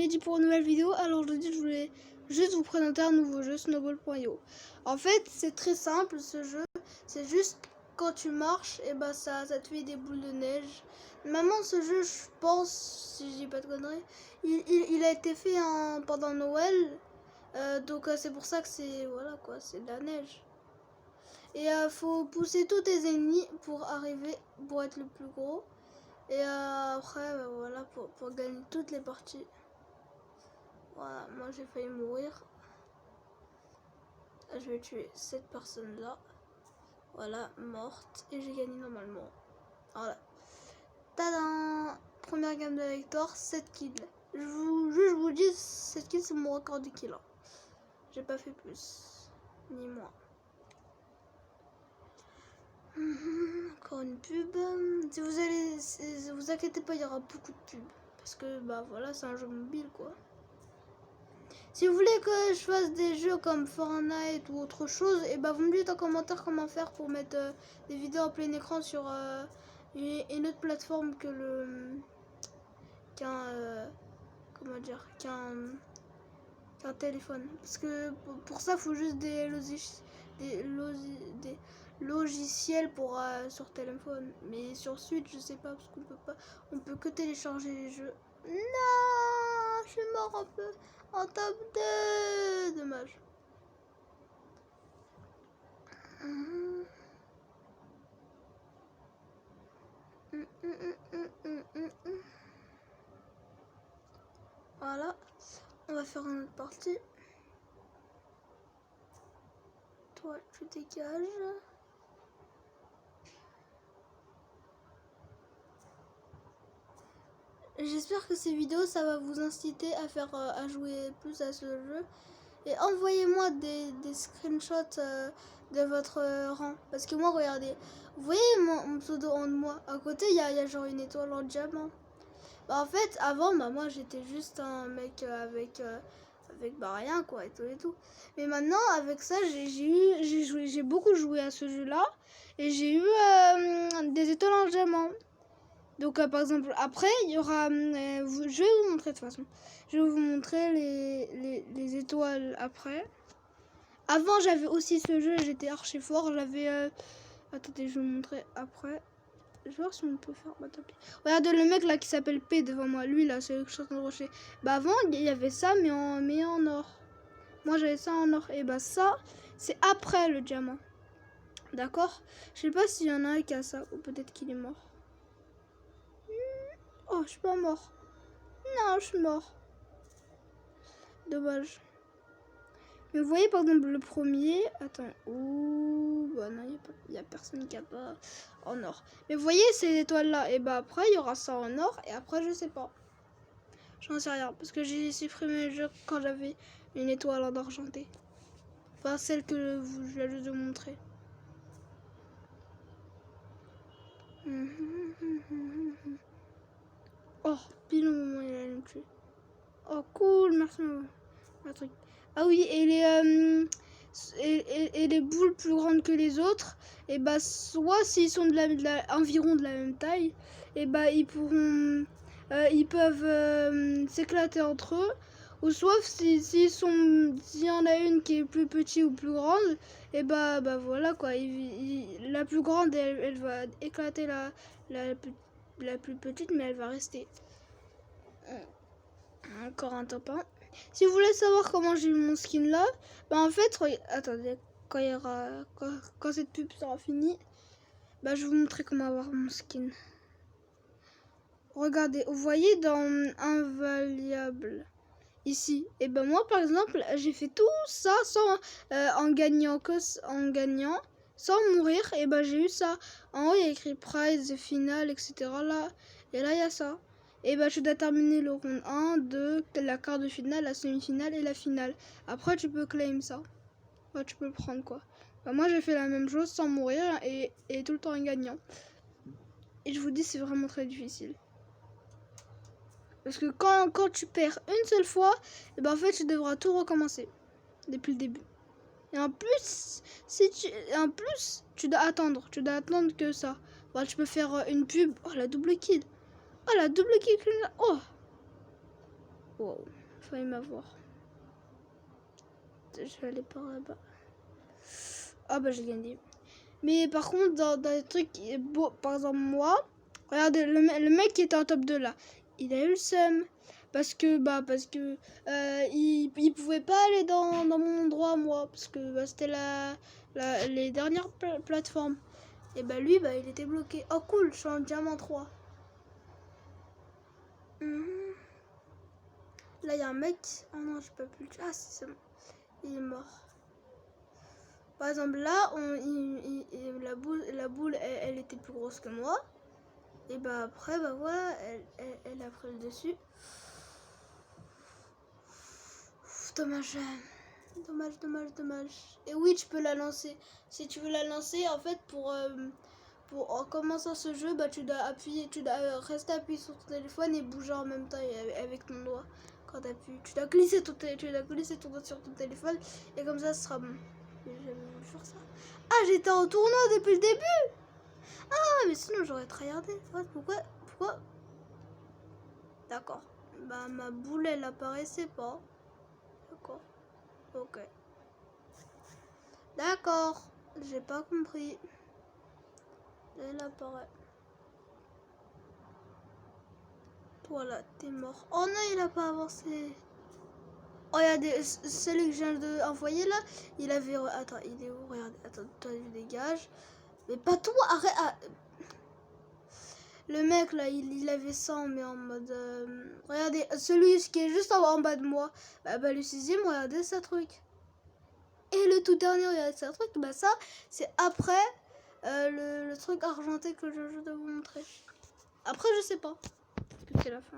Mehdi pour une nouvelle vidéo. Alors aujourd'hui je voulais juste vous présenter un nouveau jeu, Snowball.io. En fait c'est très simple ce jeu, c'est juste quand tu marches et bah ça te fait des boules de neige. Maintenant ce jeu je pense, si je dis pas de conneries, il a été fait pendant Noël. Donc c'est pour ça que c'est voilà quoi, c'est de la neige. Et faut pousser tous tes ennemis pour arriver, pour être le plus gros. Et après, voilà, pour gagner toutes les parties. Voilà, moi j'ai failli mourir. Je vais tuer cette personne-là. Voilà, morte. Et j'ai gagné normalement. Voilà. Tadam! Première game de la victoire, 7 kills. Je vous dis, 7 kills c'est mon record de kills. J'ai pas fait plus. Ni moins. Encore une pub. Si vous inquiétez pas, il y aura beaucoup de pubs. Parce que bah voilà, c'est un jeu mobile quoi. Si vous voulez que je fasse des jeux comme Fortnite ou autre chose, et bah vous me dites en commentaire comment faire pour mettre des vidéos en plein écran sur une autre plateforme que qu'un téléphone. Parce que pour ça, il faut juste des logiciels pour sur téléphone. Mais sur Switch, je sais pas parce qu'on peut pas, on peut que télécharger les jeux. Non, je suis mort un peu en top 2. Dommage. Voilà, on va faire une autre partie. Toi, tu dégages. J'espère que ces vidéos, ça va vous inciter à faire, à jouer plus à ce jeu. Et envoyez-moi des screenshots de votre rang. Parce que moi, regardez, vous voyez mon pseudo en de moi. À côté, il y a genre une étoile en diamant. Bah, en fait, avant, bah, moi, j'étais juste un mec avec bah, rien, quoi, et tout. Mais maintenant, avec ça, j'ai beaucoup joué à ce jeu-là. Et j'ai eu des étoiles en diamant. Donc par exemple après il y aura, je vais vous montrer de toute façon, je vais vous montrer les étoiles après. Avant j'avais aussi ce jeu, j'étais archi fort, j'avais, attendez je vais vous montrer après. Je vais voir si on peut faire, bah tant pis. Regardez le mec là qui s'appelle P devant moi, lui là c'est le chanteur de rocher. Bah avant il y avait ça mais en or. Moi j'avais ça en or et bah ça c'est après le diamant. D'accord? Je sais pas s'il y en a un qui a ça ou peut-être qu'il est mort. Oh, je suis pas mort. Non, je suis mort. Dommage. Mais vous voyez, par exemple, le premier... Attends. Ouh, bah non, il n'y a personne qui a pas en or. Mais vous voyez ces étoiles-là. Et bah après, il y aura ça en or. Et après, je sais pas. J'en sais rien. Parce que j'ai supprimé le jeu quand j'avais une étoile en argenté. Enfin, celle que je viens juste de montrer. Oh, pile au moment où il allait me tuer. Oh, cool, merci. Ah oui, et les boules plus grandes que les autres, et bah soit s'ils sont environ de la même taille, et bah ils peuvent s'éclater entre eux, ou soit s'il y en a une qui est plus petite ou plus grande, et bah voilà quoi, la plus grande elle va éclater la plus petite, mais elle va rester. Encore un top 1. Si vous voulez savoir comment j'ai eu mon skin là, bah en fait, attendez, quand cette pub sera finie, bah je vais vous montrer comment avoir mon skin. Regardez, vous voyez dans invaluable ici, et ben moi par exemple, j'ai fait tout ça sans en gagnant, sans mourir, et ben j'ai eu ça. En haut il y a écrit prize, final, etc. là, et là il y a ça. Et bah tu dois terminer le round 1, 2, la quart de finale, la semi-finale et la finale. Après tu peux claim ça. Ouais, tu peux le prendre quoi. Bah, moi j'ai fait la même chose sans mourir et tout le temps en gagnant. Et je vous dis c'est vraiment très difficile. Parce que quand tu perds une seule fois, et bah en fait tu devras tout recommencer. Depuis le début. Et en plus, tu dois attendre. Tu dois attendre que ça. Bah, tu peux faire une pub. Oh la double kill. Oh la double kill. Oh. Wow, failli m'avoir. Je vais aller par là-bas. Ah bah j'ai gagné. Mais par contre, dans les trucs, bon, par exemple moi, regardez, le mec qui était en top 2 là, il a eu le seum. Parce que il pouvait pas aller dans mon endroit moi. Parce que bah, c'était les dernières plateformes. Et bah lui, bah il était bloqué. Oh cool, je suis en diamant 3. Là, il y a un mec. Oh non, je peux plus. Ah, si, c'est bon. Il est mort. Par exemple, là, la boule elle était plus grosse que moi. Et bah après, bah voilà, elle a pris le dessus. Dommage. Dommage. Et oui, tu peux la lancer. Si tu veux la lancer, en fait, pour commencer ce jeu, bah tu dois rester appuyé sur ton téléphone et bouger en même temps avec ton doigt. Quand t'appuies, tu dois glisser ton doigt sur ton téléphone et comme ça, ce sera bon. Mais j'avais voulu faire ça. Ah, j'étais en tournoi depuis le début. Ah, mais sinon j'aurais tryhardé. Pourquoi D'accord. Bah ma boule elle apparaissait pas. D'accord. Ok. D'accord. J'ai pas compris. Elle apparaît. Voilà, t'es mort. Oh non, il a pas avancé. Oh, regardez, celui que je viens d'envoyer là, il avait... Attends, il est où? Regarde, attends, toi, je dégage. Mais pas toi, arrête. Ah. Le mec là, il avait 100, mais en mode... Regardez, celui qui est juste en bas de moi, bah le 6ème, regardez ça truc. Et le tout dernier, regardez ça truc, bah ça, c'est après le truc argenté que je dois vous montrer. Après, je sais pas. Parce que c'est la fin.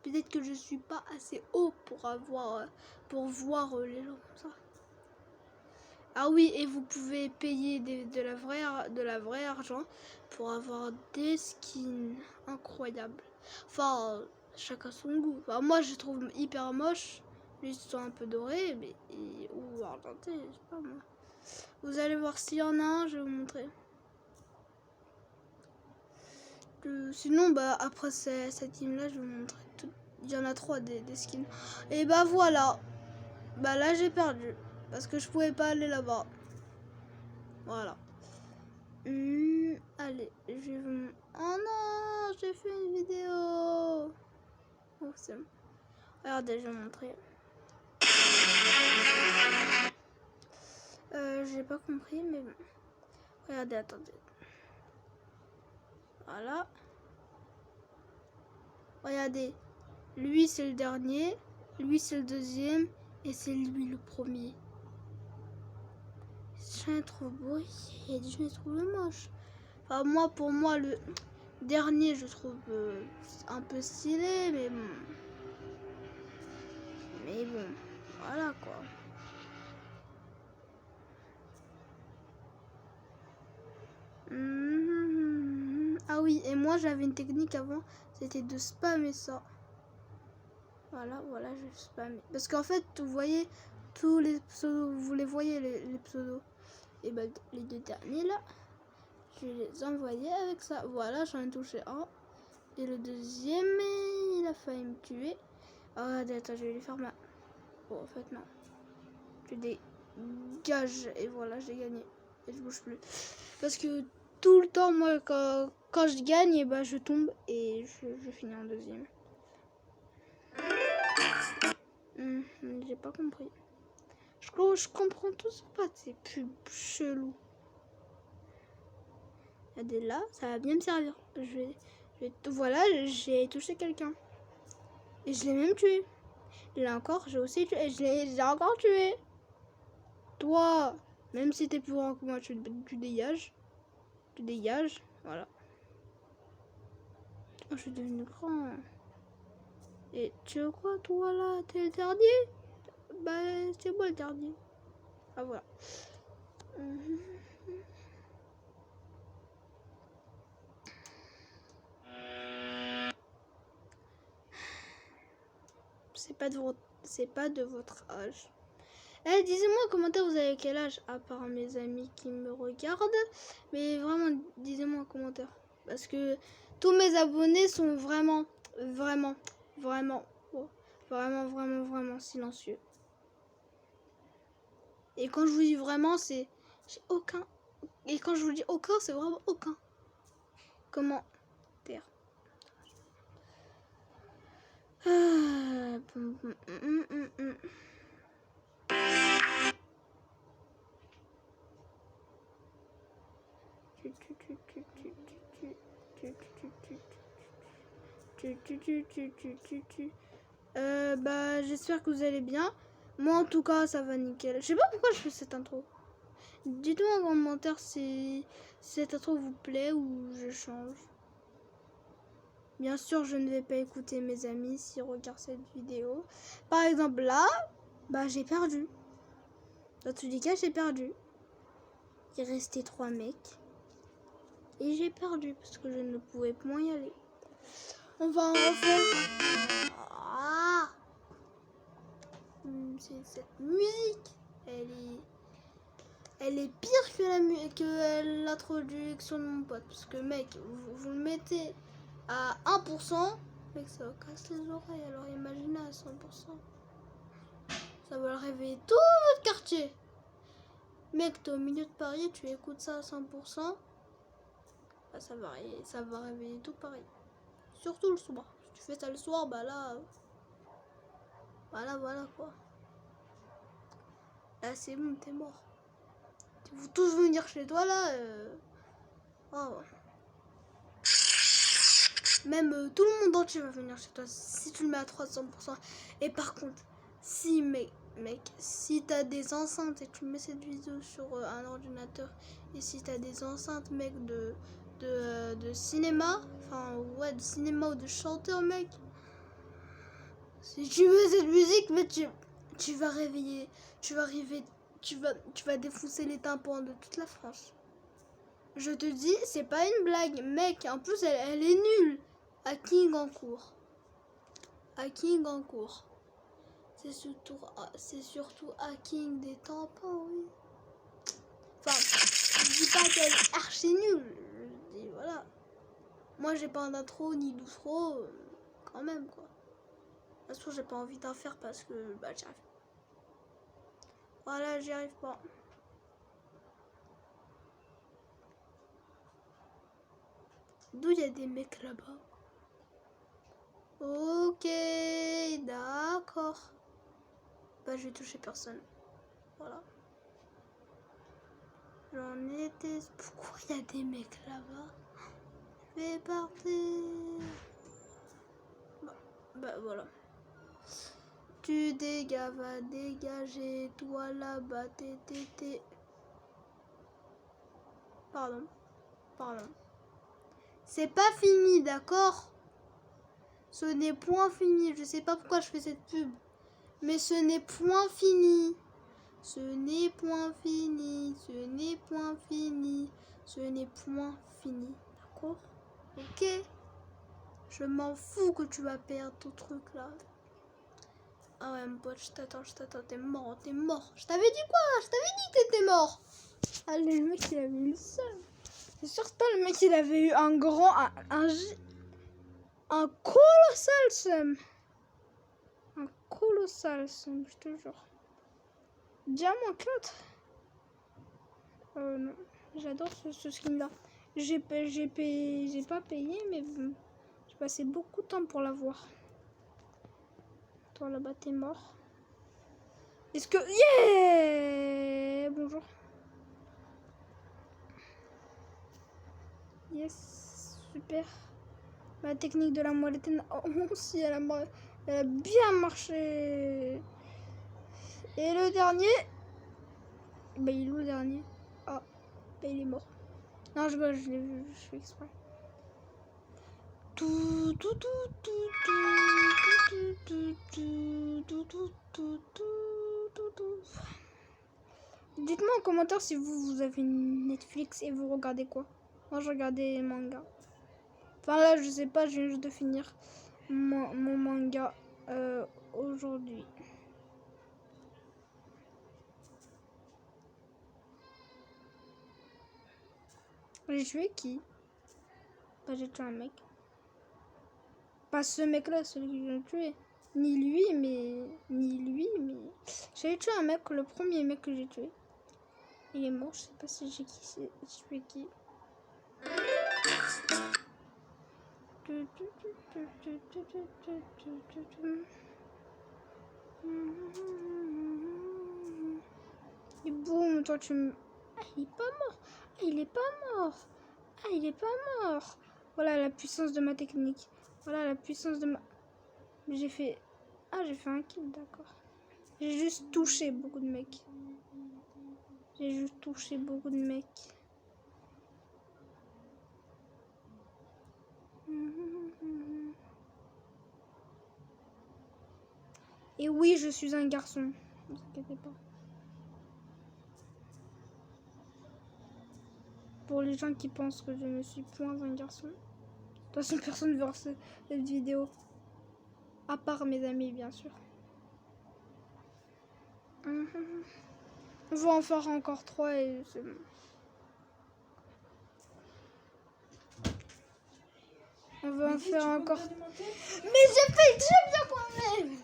Peut-être que je suis pas assez haut pour voir les gens comme ça. Ah oui, et vous pouvez payer de la vraie argent pour avoir des skins incroyables. Enfin, chacun son goût. Enfin, moi, je trouve hyper moche. Ils sont un peu dorés, mais ou argentés, je sais pas moi. Vous allez voir s'il y en a un, je vais vous montrer. Sinon, bah après cette team là, je vais vous montrer tout. Il y en a 3 des skins. Et bah voilà. Bah là, j'ai perdu. Parce que je pouvais pas aller là-bas. Voilà. Allez, je vais vous... Oh non, j'ai fait une vidéo. Oh, c'est bon. Regardez, je vais vous montrer. J'ai pas compris, mais bon. Regardez, attendez. Voilà. Regardez. Lui, c'est le dernier. Lui, c'est le deuxième. Et c'est lui le premier. Je le trouve beau. Et je le trouve moche. Enfin, moi, pour moi, le dernier, je trouve un peu stylé. Mais bon. Voilà quoi. Ah oui, et moi j'avais une technique avant, c'était de spammer ça. Voilà, je spamme. Parce qu'en fait, vous voyez, tous les pseudos, vous les voyez les pseudos. Et ben les 2 derniers là, je les envoyais avec ça. Voilà, j'en ai touché un. Et le deuxième, il a failli me tuer. Oh, regardez, attends, je vais lui faire ma... Bon, en fait, non. Je dégage. Et voilà, j'ai gagné. Et je bouge plus. Parce que tout le temps, moi, quand je gagne, et bah, je tombe et je finis en deuxième. J'ai pas compris. Je comprends tous pas ces pubs chelous. Regardez là, ça va bien me servir. Voilà, j'ai touché quelqu'un. Et je l'ai même tué. Là encore, j'ai aussi tué. Et je l'ai encore tué. Toi, même si t'es plus grand que moi, tu dégages. Tu dégages. Voilà. Oh, je suis devenu grand. Et tu veux quoi, toi, là? T'es le dernier? Bah, c'est moi le dernier. Ah, voilà. C'est pas de votre âge. Eh, disez-moi en commentaire, vous avez quel âge? À part mes amis qui me regardent. Mais vraiment, disez-moi en commentaire. Parce que tous mes abonnés sont vraiment Bon, vraiment, vraiment, vraiment silencieux. Et quand je vous dis vraiment, c'est... J'ai aucun... Et quand je vous dis aucun, c'est vraiment aucun. Comment taire. Bah j'espère que vous allez bien. Moi en tout cas ça va nickel. Je sais pas pourquoi je fais cette intro. Dites-moi en commentaire si cette intro vous plaît ou je change. Bien sûr je ne vais pas écouter mes amis s'ils regardent cette vidéo. Par exemple là, bah j'ai perdu. Dans tous les cas j'ai perdu. Il restait 3 mecs. Et j'ai perdu parce que je ne pouvais point y aller. On va en refaire. Ah, c'est cette musique. Elle est pire que l'introduction de mon pote. Parce que mec, vous le mettez à 1%. Mec, ça va casser les oreilles. Alors imaginez à 100%. Ça va le réveiller tout votre quartier. Mec, t'es au milieu de Paris, tu écoutes ça à 100%. Bah, ça va réveiller tout Paris. Surtout le soir. Si tu fais ça le soir, bah là... Voilà quoi. Là c'est bon, t'es mort. Ils vont tous venir chez toi là. Oh. Même tout le monde entier va venir chez toi si tu le mets à 300%. Et par contre, si mec, si t'as des enceintes et tu mets cette vidéo sur un ordinateur, et si t'as des enceintes mec de cinéma, enfin ouais de cinéma ou de chanteur mec, si tu mets cette musique, mais tu vas réveiller, tu vas défoncer les tympans de toute la France. Je te dis, c'est pas une blague, mec. En plus, elle est nulle. Hacking en cours. Hacking en cours. C'est surtout hacking des tampons, oui. Enfin, je dis pas qu'elle est archi nulle. Je dis, voilà. Moi, j'ai pas d'intro ni d'outro. Quand même, quoi. De toute façon, j'ai pas envie d'en faire parce que bah, j'y arrive. Voilà, j'y arrive pas. D'où il y a des mecs là-bas. Ok, d'accord. Bah, je vais toucher personne. Voilà. J'en étais... Pourquoi il y a des mecs là-bas? Je vais partir. Bah, voilà. Tu dégages, va dégager. Toi là-bas, t'es. Pardon. C'est pas fini, d'accord? Ce n'est point fini. Je sais pas pourquoi je fais cette pub. Mais ce n'est point fini. Ce n'est point fini. Ce n'est point fini. Ce n'est point fini. D'accord? Ok? Je m'en fous que tu vas perdre ton truc là. Ah ouais, mon pote, je t'attends. T'es mort. Je t'avais dit quoi? Je t'avais dit que t'étais mort. Allez, le mec, il avait eu le seum. C'est certain, le mec, il avait eu un colossal seum. Un colossal seum, je te jure. Diamant 4. Non, j'adore ce skin là. J'ai pas payé, mais j'ai passé beaucoup de temps pour l'avoir. Toi là-bas, t'es mort. Est-ce que... Yeah! Bonjour. Yes, super. Ma technique de la moellette aussi, elle a bien marché. Et le dernier... Bah, il est où le dernier? Ah, bah, il est mort. Non, je l'ai vu, je fais exprès. Dites-moi en commentaire si vous avez une Netflix et vous regardez quoi. Moi, je regardais manga. Enfin là, je sais pas, je viens juste de finir mon manga aujourd'hui. J'ai tué qui? Bah, j'ai tué un mec. Pas ce mec-là, celui que j'ai tué. Ni lui, mais... J'avais tué un mec, le premier mec que j'ai tué. Il est mort, je sais pas si j'ai tué qui. Et boum, toi tu me... Ah, il est pas mort. Ah, il est pas mort. Ah, il est pas mort. Voilà la puissance de ma technique. Voilà la puissance de ma... J'ai fait... Ah, j'ai fait un kill, d'accord. J'ai juste touché beaucoup de mecs. J'ai juste touché beaucoup de mecs. Et oui, je suis un garçon. Ne vous inquiétez pas. Pour les gens qui pensent que je ne suis point un garçon. De toute façon, personne ne verra cette vidéo. À part mes amis, bien sûr. On va en faire encore 3 et c'est bon. On va en faire encore... Mais j'ai fait très bien quand même.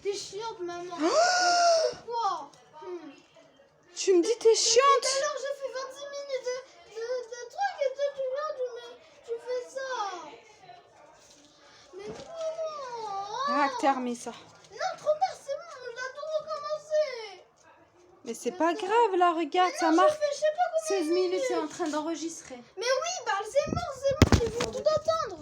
T'es chiante, maman. Pourquoi Tu me dis t'es chiante. Tout à l'heure, j'ai fait 26 minutes de trucs et toi, tu viens, tu fais ça. Mais non. Ah, terminé ça. Non, trop tard, c'est bon, on doit tout recommencer. Mais c'est pas grave là, regarde, ça Non, marche. je sais pas combien 16 minutes, c'est en train d'enregistrer. Mais oui, bah c'est mort, il faut tout attendre.